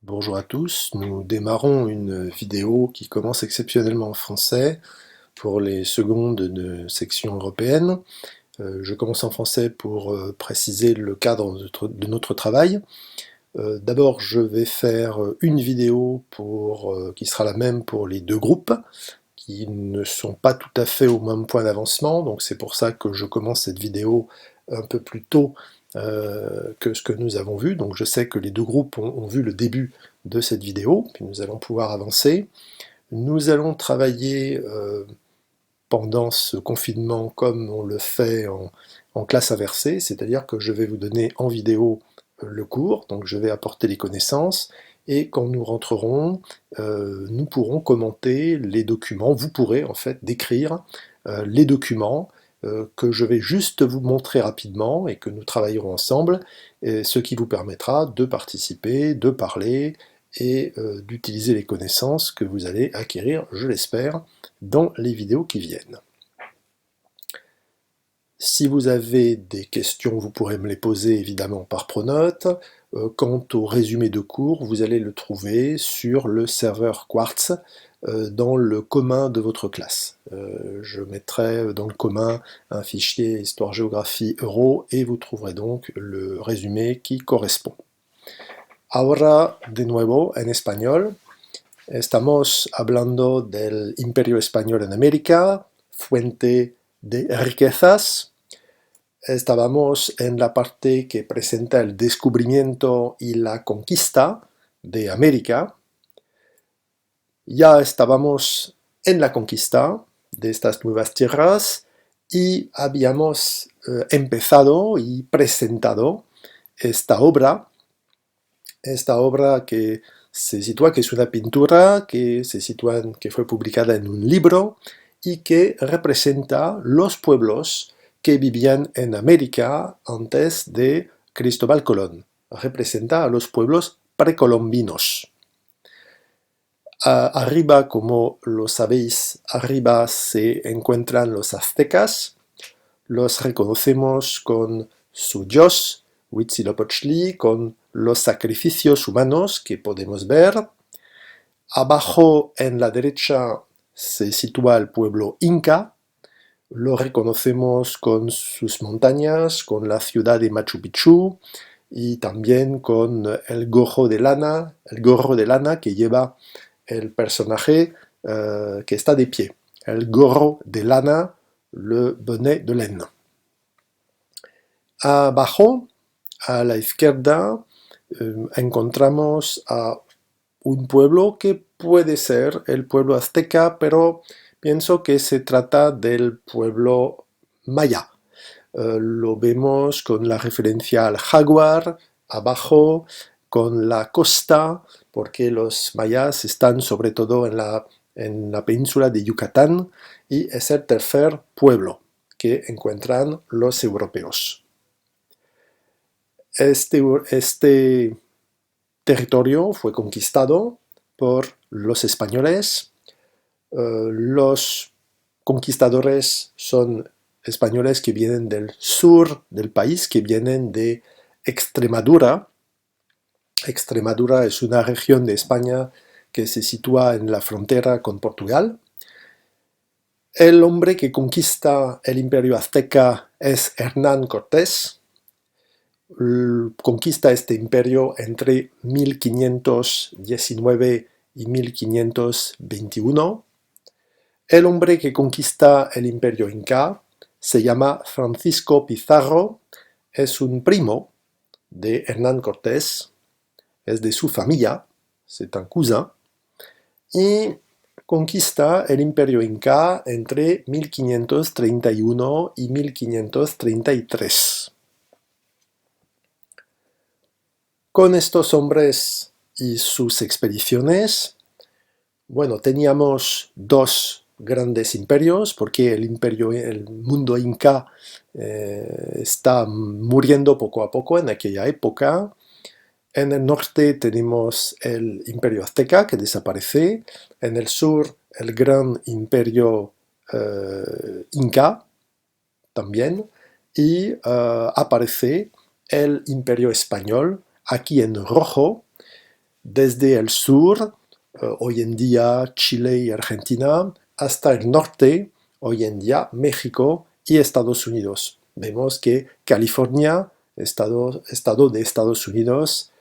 Bonjour à tous, nous démarrons une vidéo qui commence exceptionnellement en français pour les secondes de section européenne. Je commence en français pour préciser le cadre de notre travail. D'abord, je vais faire une vidéo qui sera la même pour les deux groupes, qui ne sont pas tout à fait au même point d'avancement, donc c'est pour ça que je commence cette vidéo un peu plus tôt que ce que nous avons vu. Donc je sais que les deux groupes ont vu le début de cette vidéo, puis nous allons pouvoir avancer. Nous allons travailler pendant ce confinement comme on le fait en classe inversée, c'est-à-dire que je vais vous donner en vidéo le cours, donc je vais apporter les connaissances, et quand nous rentrerons, nous pourrons commenter les documents, vous pourrez en fait décrire les documents que je vais juste vous montrer rapidement et que nous travaillerons ensemble, et ce qui vous permettra de participer, de parler et d'utiliser les connaissances que vous allez acquérir, je l'espère, dans les vidéos qui viennent. Si vous avez des questions, vous pourrez me les poser évidemment par Pronote. Quant au résumé de cours, vous allez le trouver sur le serveur Quartz dans le commun de votre classe. Je mettrai dans le commun un fichier Histoire-Géographie Euro et vous trouverez donc le résumé qui correspond. Ahora, de nuevo, en español. Estamos hablando del Imperio Español en América, fuente de riquezas. Estábamos en la parte que presenta el descubrimiento y la conquista de América. Ya estábamos en la conquista de estas nuevas tierras y habíamos empezado y presentado esta obra que se sitúa, que es una pintura que fue publicada en un libro y que representa los pueblos que vivían en América antes de Cristóbal Colón. Representa a los pueblos precolombinos. Arriba, como lo sabéis, arriba se encuentran los aztecas. Los reconocemos con su dios, Huitzilopochtli, con los sacrificios humanos que podemos ver. Abajo en la derecha se sitúa el pueblo inca. Lo reconocemos con sus montañas, con la ciudad de Machu Picchu y también con el gorro de lana que lleva el personaje que está de pie. El gorro de lana, le bonnet de laine. Abajo, a la izquierda, encontramos a un pueblo que puede ser el pueblo azteca, pero pienso que se trata del pueblo maya. Lo vemos con la referencia al jaguar, abajo, con la costa, porque los mayas están sobre todo en la península de Yucatán, y es el tercer pueblo que encuentran los europeos. Este territorio fue conquistado por los españoles. Los conquistadores son españoles que vienen del sur del país, que vienen de Extremadura. Extremadura es una región de España que se sitúa en la frontera con Portugal. El hombre que conquista el imperio azteca es Hernán Cortés. Conquista este imperio entre 1519 y 1521. El hombre que conquista el imperio inca se llama Francisco Pizarro, es un primo de Hernán Cortés, es de su familia, c'est un cousin, y conquista el imperio inca entre 1531 y 1533. Con estos hombres y sus expediciones, bueno, teníamos dos grandes imperios, porque el mundo inca está muriendo poco a poco en aquella época. En el norte tenemos el imperio azteca, que desaparece. En el sur, el gran imperio inca, también. Y aparece el imperio español, aquí en rojo, desde el sur, hoy en día Chile y Argentina, hasta el norte, hoy en día México y Estados Unidos. Vemos que California, estado de Estados Unidos,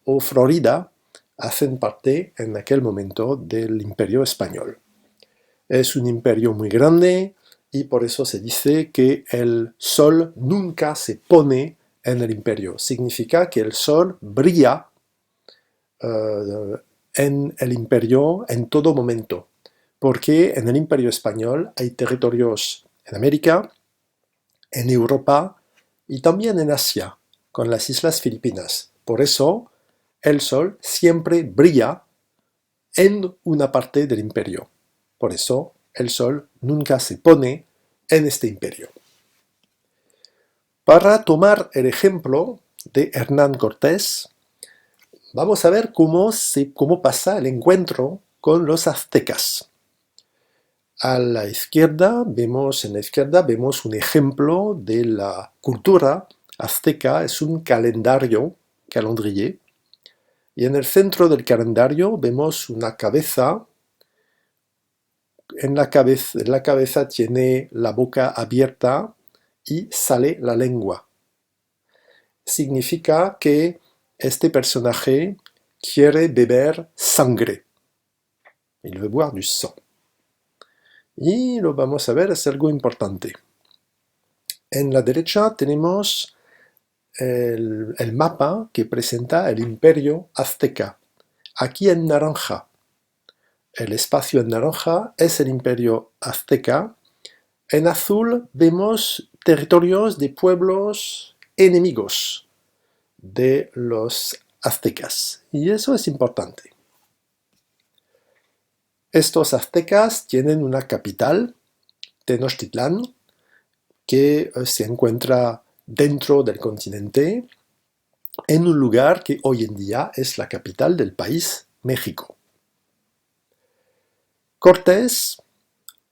o Florida, hacen parte en aquel momento del Imperio Español. Es un imperio muy grande y por eso se dice que el sol nunca se pone en el imperio. Significa que el sol brilla en el imperio en todo momento, porque en el imperio español hay territorios en América, en Europa y también en Asia, con las islas Filipinas. Por eso el sol siempre brilla en una parte del imperio. Por eso el sol nunca se pone en este imperio. Para tomar el ejemplo de Hernán Cortés, vamos a ver cómo pasa el encuentro con los aztecas. En la izquierda vemos un ejemplo de la cultura azteca, es un calendrier, y en el centro del calendario vemos una cabeza. En la cabeza tiene la boca abierta y sale la lengua. Significa que este personaje quiere beber sangre. Il veut boire du sang. Y lo vamos a ver, es algo importante. En la derecha tenemos el mapa que presenta el imperio azteca. Aquí en naranja. El espacio en naranja es el imperio azteca. En azul vemos territorios de pueblos enemigos de los aztecas. Y eso es importante. Estos aztecas tienen una capital, Tenochtitlán, que se encuentra dentro del continente, en un lugar que hoy en día es la capital del país, México.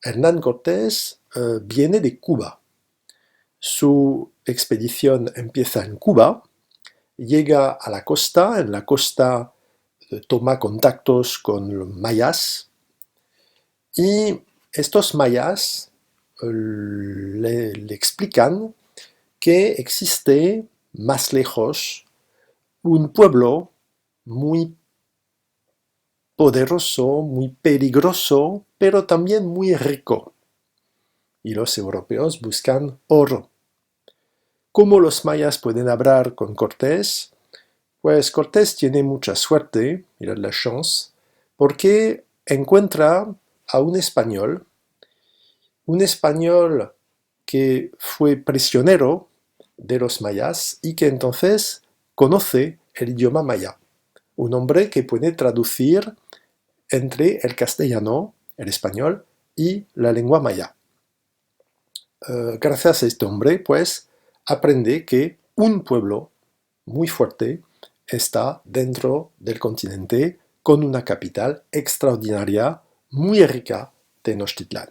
Hernán Cortés, viene de Cuba. Su expedición empieza en Cuba, llega a la costa, en la costa toma contactos con los mayas, y estos mayas le explican que existe más lejos un pueblo muy poderoso, muy peligroso, pero también muy rico. Y los europeos buscan oro. ¿Cómo los mayas pueden hablar con Cortés? Pues Cortés tiene mucha suerte, il a de la chance, porque encuentra a un español que fue prisionero de los mayas y que entonces conoce el idioma maya. Un hombre que puede traducir entre el castellano, el español y la lengua maya. Gracias a este hombre, pues, aprende que un pueblo muy fuerte está dentro del continente con una capital extraordinaria, muy rica, Tenochtitlán.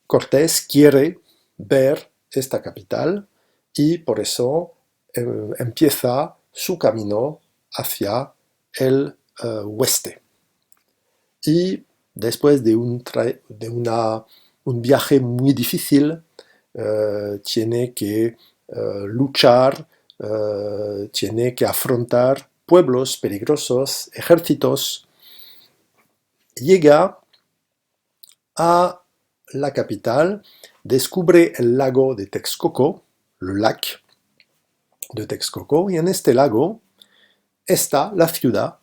Cortés quiere ver esta capital y por eso empieza su camino hacia el oeste. Y después de un viaje muy difícil, tiene que luchar, tiene que afrontar pueblos peligrosos, ejércitos. Llega a la capital, descubre el lago de Texcoco, le lac de Texcoco, y en este lago está la ciudad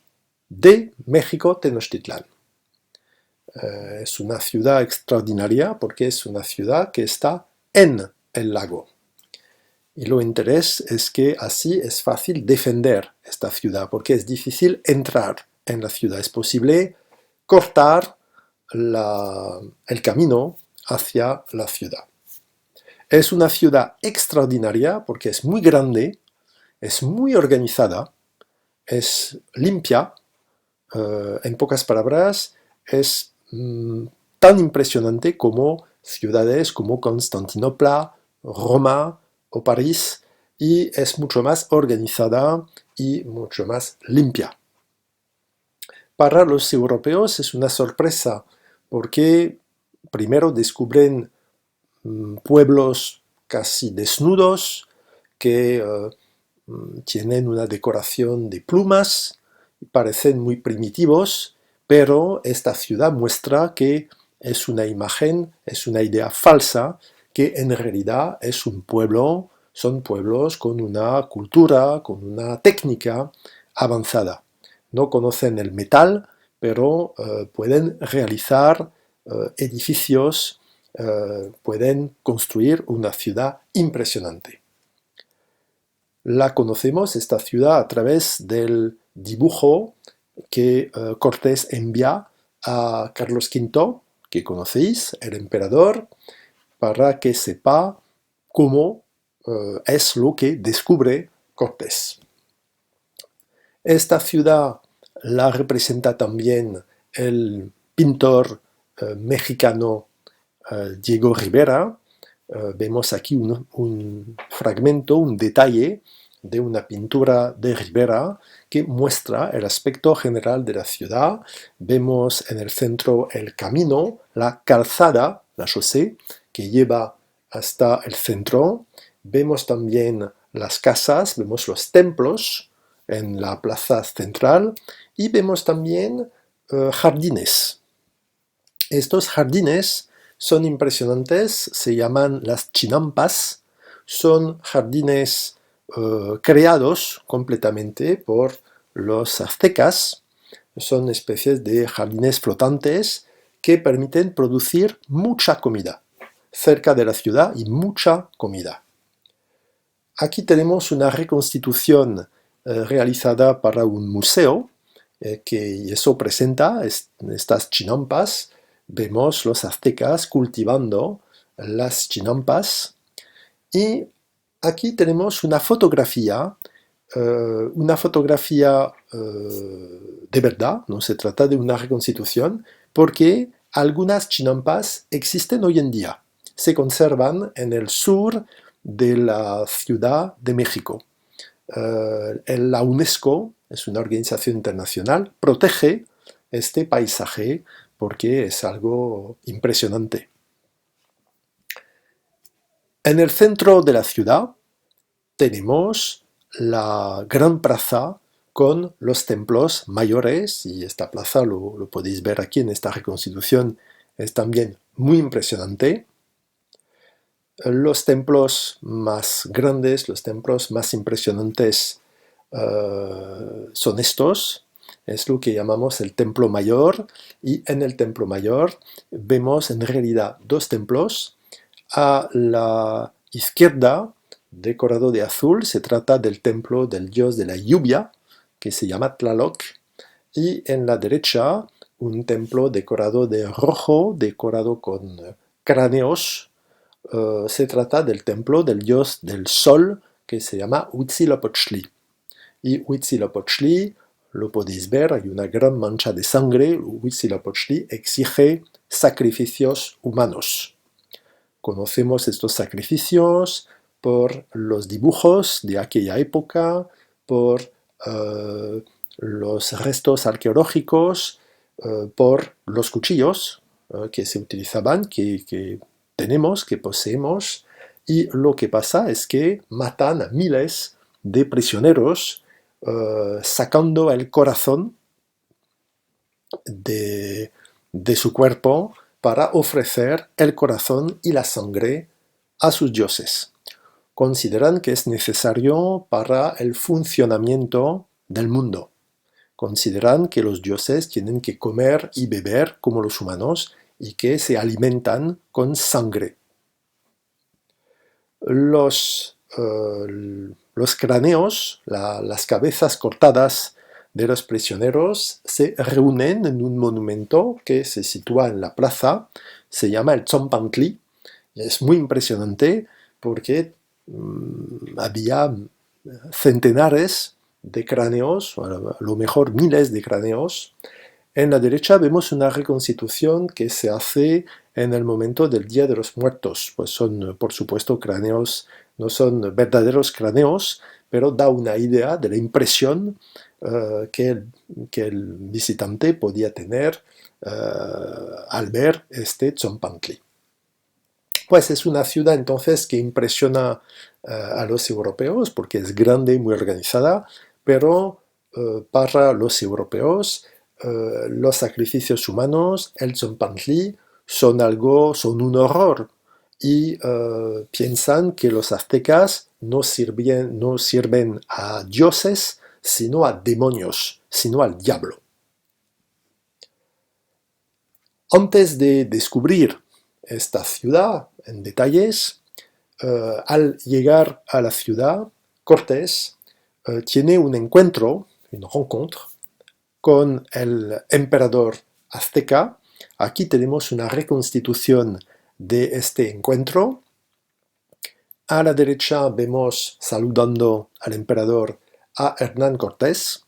de México Tenochtitlán. Es una ciudad extraordinaria porque es una ciudad que está en el lago. Y lo interés es que así es fácil defender esta ciudad, porque es difícil entrar en la ciudad. Es posible cortar el camino hacia la ciudad. Es una ciudad extraordinaria porque es muy grande, es muy organizada, es limpia. En pocas palabras, es tan impresionante como ciudades como Constantinopla, Roma o París, y es mucho más organizada y mucho más limpia. Para los europeos es una sorpresa porque primero descubren pueblos casi desnudos que tienen una decoración de plumas, parecen muy primitivos, pero esta ciudad muestra que es una imagen, es una idea falsa, que en realidad es un pueblo, son pueblos con una cultura, con una técnica avanzada. No conocen el metal, pero pueden realizar edificios, pueden construir una ciudad impresionante. La conocemos, esta ciudad, a través del dibujo que Cortés envía a Carlos V, que conocéis, el emperador, para que sepa cómo es lo que descubre Cortés. Esta ciudad la representa también el pintor mexicano Diego Rivera. Vemos aquí un fragmento, un detalle de una pintura de Rivera que muestra el aspecto general de la ciudad. Vemos en el centro el camino, la calzada, la chaussée, que lleva hasta el centro. Vemos también las casas, vemos los templos en la plaza central y vemos también jardines. Estos jardines son impresionantes, se llaman las chinampas, son jardines creados completamente por los aztecas, son especies de jardines flotantes que permiten producir mucha comida cerca de la ciudad y mucha comida. Aquí tenemos una reconstitución realizada para un museo que eso presenta estas chinampas. Vemos los aztecas cultivando las chinampas y aquí tenemos una fotografía de verdad, no se trata de una reconstitución, porque algunas chinampas existen hoy en día, se conservan en el sur de la Ciudad de México. La UNESCO, es una organización internacional, protege este paisaje porque es algo impresionante. En el centro de la ciudad tenemos la gran plaza con los templos mayores, y esta plaza lo podéis ver aquí en esta reconstitución, es también muy impresionante. Los templos más grandes, los templos más impresionantes son estos, es lo que llamamos el templo mayor, y en el templo mayor vemos en realidad dos templos. A la izquierda, decorado de azul, se trata del templo del dios de la lluvia, que se llama Tlaloc, y en la derecha un templo decorado de rojo, decorado con cráneos. Se trata del templo del dios del sol, que se llama Huitzilopochtli. Y Huitzilopochtli, lo podéis ver, hay una gran mancha de sangre. Huitzilopochtli exige sacrificios humanos. Conocemos estos sacrificios por los dibujos de aquella época, por los restos arqueológicos, por los cuchillos que se utilizaban, que tenemos, que poseemos, y lo que pasa es que matan a miles de prisioneros sacando el corazón de su cuerpo para ofrecer el corazón y la sangre a sus dioses. Consideran que es necesario para el funcionamiento del mundo. Consideran que los dioses tienen que comer y beber como los humanos y que se alimentan con sangre. Los cráneos, las cabezas cortadas de los prisioneros se reúnen en un monumento que se sitúa en la plaza, se llama el Tzompantli, y es muy impresionante porque había centenares de cráneos, a lo mejor miles de cráneos. En la derecha vemos una reconstitución que se hace en el momento del Día de los Muertos, pues son por supuesto cráneos no son verdaderos cráneos, pero da una idea de la impresión que el visitante podía tener al ver este Tzompantli. Pues es una ciudad entonces que impresiona a los europeos porque es grande y muy organizada, pero para los europeos los sacrificios humanos, el Tzompantli, son un horror y piensan que los aztecas no sirven a dioses, sino a demonios, sino al diablo. Antes de descubrir esta ciudad en detalles, al llegar a la ciudad, Cortés tiene un encuentro, une rencontre, con el emperador azteca. Aquí tenemos una reconstitución de este encuentro. A la derecha vemos saludando al emperador a Hernán Cortés,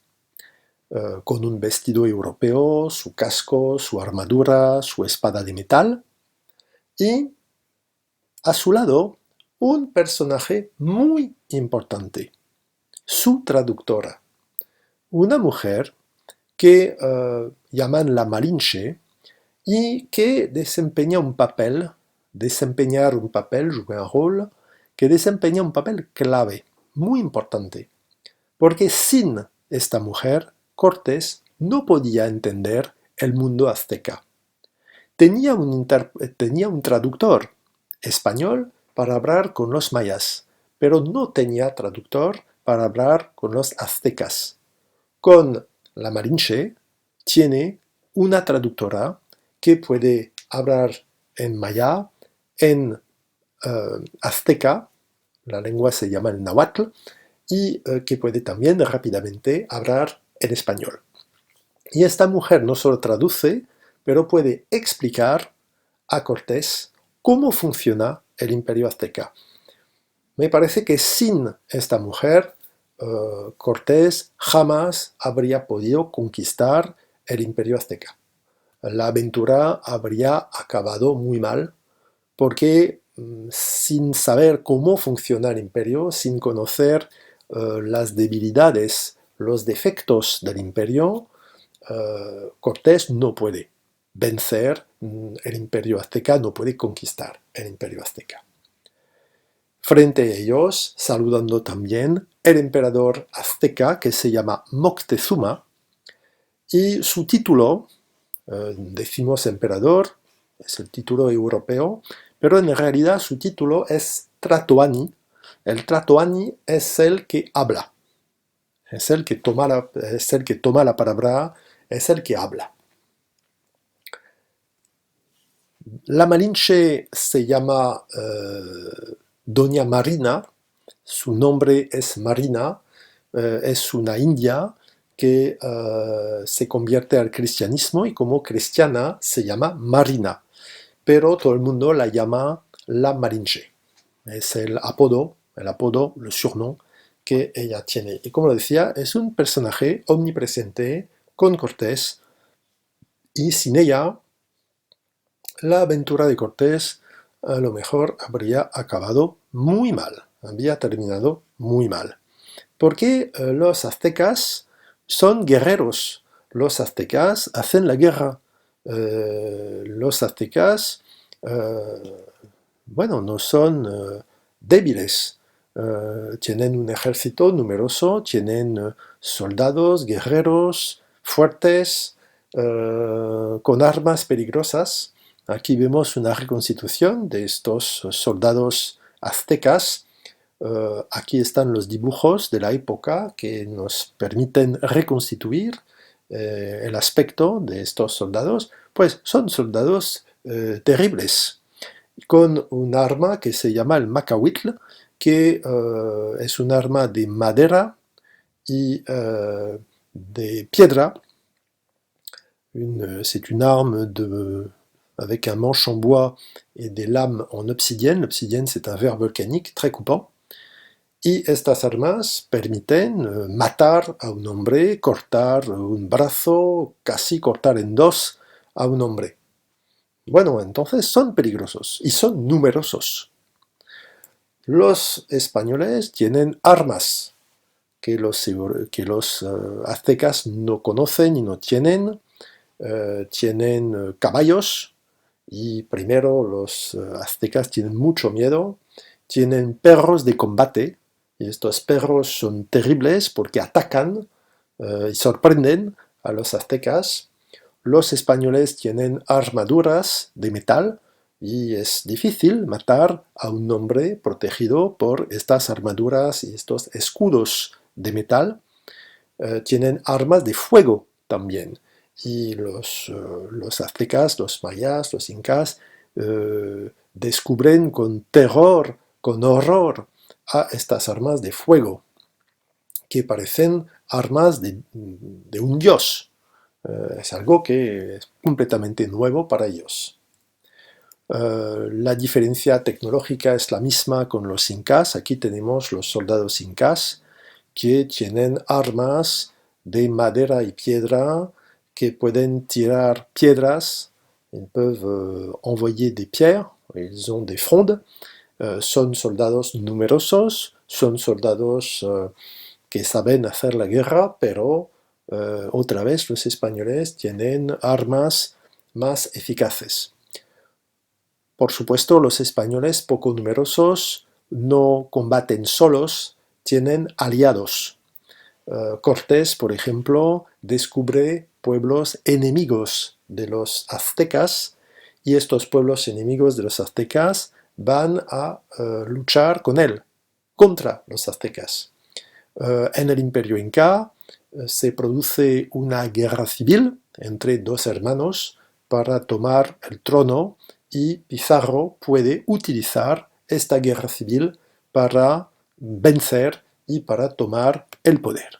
con un vestido europeo, su casco, su armadura, su espada de metal, y a su lado un personaje muy importante, su traductora, una mujer que llaman la Malinche y que desempeñar un papel, jouer un rol, que desempeña un papel clave, muy importante, porque sin esta mujer, Cortés no podía entender el mundo azteca. Tenía un traductor español para hablar con los mayas, pero no tenía traductor para hablar con los aztecas. Con la Malinche tiene una traductora que puede hablar en maya, en azteca, la lengua se llama el náhuatl, y que puede también rápidamente hablar en español. Y esta mujer no solo traduce, pero puede explicar a Cortés cómo funciona el imperio azteca. Me parece que sin esta mujer, Cortés jamás habría podido conquistar el imperio azteca. La aventura habría acabado muy mal, porque sin saber cómo funciona el imperio, sin conocer las debilidades, los defectos del imperio, Cortés no puede vencer el imperio azteca, no puede conquistar el imperio azteca. Frente a ellos, saludando también el emperador azteca que se llama Moctezuma, y su título, decimos emperador, es el título europeo, pero en realidad su título es Tlatoani. El Tlatoani es el que habla, es el que toma la palabra, es el que habla. La Malinche se llama Doña Marina, su nombre es Marina, es una india que se convierte al cristianismo y como cristiana se llama Marina, pero todo el mundo la llama la Malinche. Es el apodo, el surnom que ella tiene. Y como decía, es un personaje omnipresente con Cortés, y sin ella la aventura de Cortés a lo mejor habría acabado muy mal, habría terminado muy mal. Porque los aztecas son guerreros, los aztecas hacen la guerra, los aztecas, no son débiles, tienen un ejército numeroso, tienen soldados, guerreros, fuertes, con armas peligrosas. Aquí vemos una reconstitución de estos soldados aztecas. Aquí están los dibujos de la época que nos permiten reconstituir el aspecto de estos soldados. Pues son soldados terribles, con un arma que se llama el macahuitl, que es un arma de madera y de piedra. C'est une arme avec un manche en bois et des lames en obsidienne. L'obsidienne, c'est un verre volcanique très coupant. Y estas armas permiten matar a un hombre, cortar un brazo, casi cortar en dos a un hombre. Bueno, entonces son peligrosos y son numerosos. Los españoles tienen armas que los aztecas no conocen y no tienen. Tienen caballos y primero los aztecas tienen mucho miedo. Tienen perros de combate y estos perros son terribles porque atacan y sorprenden a los aztecas. Los españoles tienen armaduras de metal y es difícil matar a un hombre protegido por estas armaduras y estos escudos de metal. Tienen armas de fuego también. Y los aztecas, los mayas, los incas descubren con terror, con horror a estas armas de fuego, que parecen armas de un dios. Es algo que es completamente nuevo para ellos. La diferencia tecnológica es la misma con los incas. Aquí tenemos los soldados incas que tienen armas de madera y piedra, que pueden tirar piedras, ils peuvent envoyer des pierres, ils ont des frondes, son soldados numerosos, son soldados que saben hacer la guerra, pero otra vez los españoles tienen armas más eficaces. Por supuesto, los españoles poco numerosos no combaten solos, tienen aliados. Cortés, por ejemplo, descubre pueblos enemigos de los aztecas y estos pueblos enemigos de los aztecas van a luchar con él, contra los aztecas. En el Imperio Inca se produce una guerra civil entre dos hermanos para tomar el trono y Pizarro puede utilizar esta guerra civil para vencer y para tomar el poder.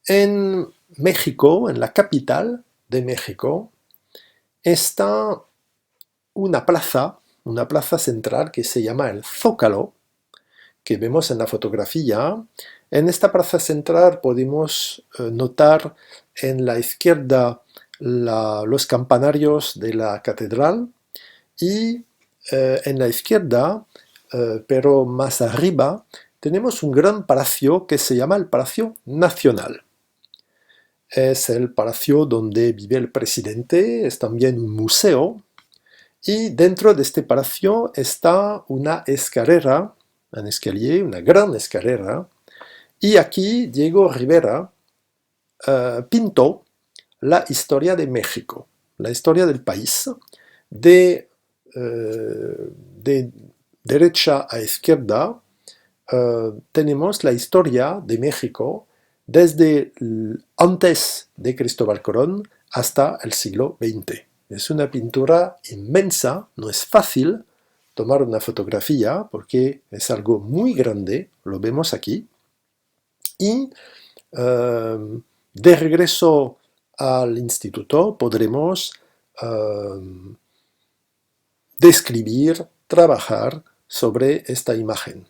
En México, en la capital de México, está una plaza central que se llama el Zócalo, que vemos en la fotografía. En esta plaza central podemos notar en la izquierda los campanarios de la catedral y en la izquierda, pero más arriba, tenemos un gran palacio que se llama el Palacio Nacional. Es el palacio donde vive el presidente, es también un museo y dentro de este palacio está una escalera, un escalier, una gran escalera, y aquí Diego Rivera pintó la historia de México, la historia del país, de derecha a izquierda. Tenemos la historia de México desde antes de Cristóbal Colón hasta el siglo XX. Es una pintura inmensa, no es fácil tomar una fotografía porque es algo muy grande, lo vemos aquí. Y de regreso al instituto podremos describir, trabajar sobre esta imagen.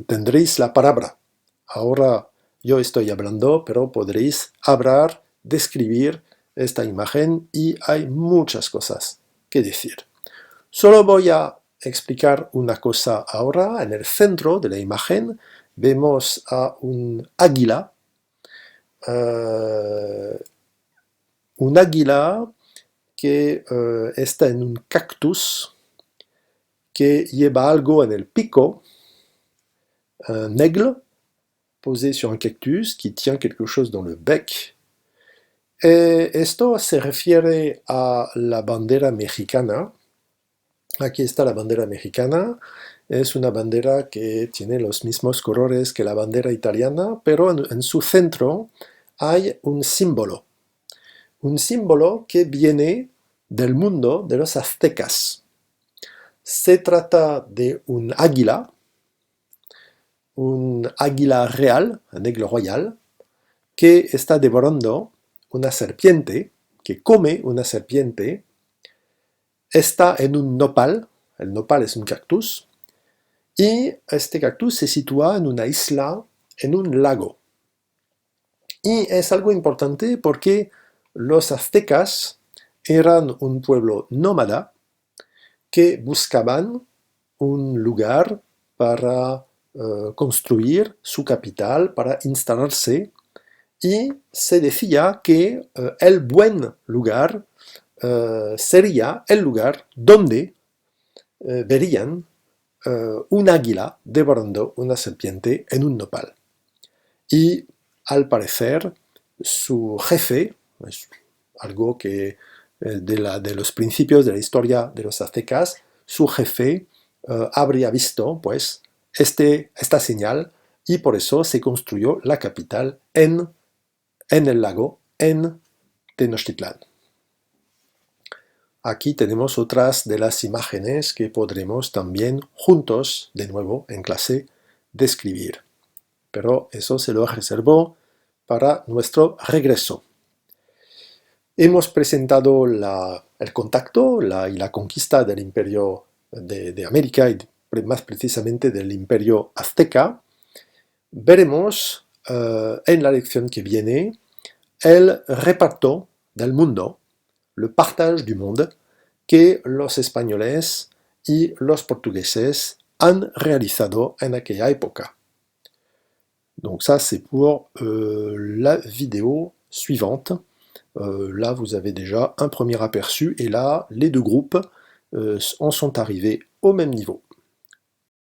Tendréis la palabra. Ahora yo estoy hablando, pero podréis hablar, describir esta imagen y hay muchas cosas que decir. Solo voy a explicar una cosa ahora. En el centro de la imagen vemos a un águila que está en un cactus, que lleva algo en el pico, un aigle posé sur un cactus qui tient quelque chose dans le bec. Esto se refiere a la bandera mexicana. Aquí está la bandera mexicana. Es una bandera que tiene los mismos colores que la bandera italiana, pero en su centro hay un símbolo que viene del mundo de los aztecas. Se trata de un águila real, un aigle royal, que está devorando una serpiente, que come una serpiente, está en un nopal, el nopal es un cactus, y este cactus se sitúa en una isla, en un lago. Y es algo importante porque los aztecas eran un pueblo nómada que buscaban un lugar para construir su capital, para instalarse, y se decía que el buen lugar sería el lugar donde verían un águila devorando una serpiente en un nopal. Y al parecer su jefe, es algo que de los principios de la historia de los aztecas, su jefe habría visto pues esta señal y por eso se construyó la capital en el lago, en Tenochtitlán. Aquí tenemos otras de las imágenes que podremos también juntos, de nuevo, en clase, describir. Pero eso se lo reservo para nuestro regreso. Hemos presentado el contacto y la conquista del imperio de América y más precisamente del imperio azteca. Veremos en la lección que viene el reparto del mundo, le partage du monde, que los españoles y los portugueses han realizado en aquella época. Donc ça c'est pour la vidéo suivante. Là vous avez déjà un premier aperçu et là les deux groupes en sont arrivés au même niveau.